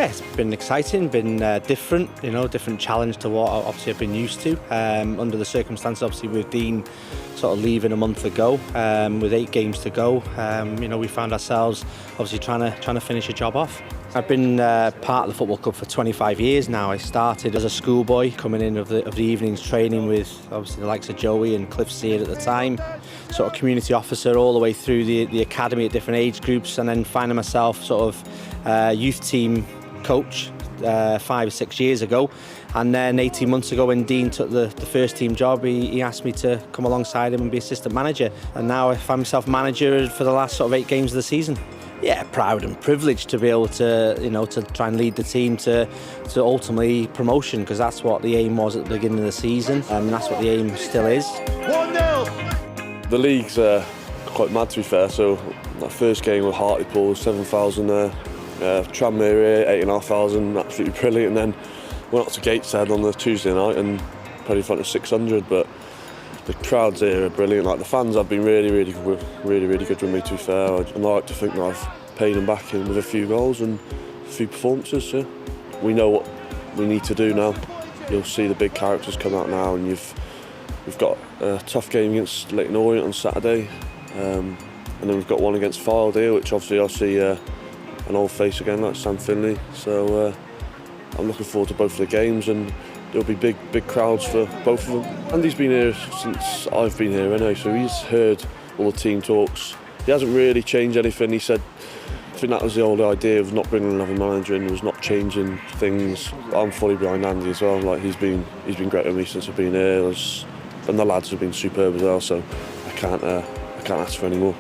Yeah, it's been exciting, been different, different challenge to what obviously I've been used to. Under the circumstances, obviously with Dean sort of leaving a month ago, with 8 games to go, we found ourselves obviously trying to finish a job off. I've been part of the football club for 25 years now. I started as a schoolboy, coming in of the evenings training with obviously the likes of Joey and Cliff Seard at the time, sort of community officer all the way through the academy at different age groups, and then finding myself sort of youth team coach 5 or 6 years ago. And then 18 months ago when Dean took the first team job, he asked me to come alongside him and be assistant manager. And now I find myself manager for the last sort of 8 games of the season. Yeah, proud and privileged to be able to, to try and lead the team to ultimately promotion, because that's what the aim was at the beginning of the season, and that's what the aim still is. 1-0! The league's quite mad, to be fair. So that first game with Hartlepool, 7,000 there. Tranmere, 8,500, absolutely brilliant. And then went up to Gateshead on the Tuesday night and played in front of 600. But the crowds here are brilliant. Like, the fans have been really good with me, to be fair. I like to think that I've paid them back in with a few goals and a few performances. So we know what we need to do now. You'll see the big characters come out now, and we've got a tough game against Leyton Orient on Saturday, and then we've got one against Fylde here, which obviously I'll see an old face again, like Sam Finley. So I'm looking forward to both of the games, and there'll be big crowds for both of them. Andy's been here since I've been here anyway, so he's heard all the team talks. He hasn't really changed anything. He said, I think that was the old idea of not bringing another manager in, was not changing things. I'm fully behind Andy as well. Like, he's been great with me since I've been here, and the lads have been superb as well. So I can't ask for any more.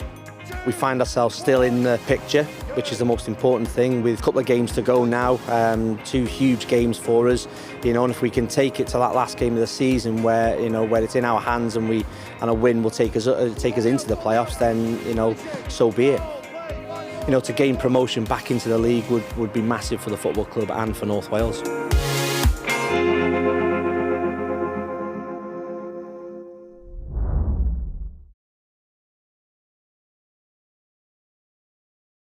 We find ourselves still in the picture, which is the most important thing, with a couple of games to go now, 2 huge games for us, and if we can take it to that last game of the season where it's in our hands and a win will take us into the playoffs, then so be it. To gain promotion back into the league would be massive for the football club and for North Wales.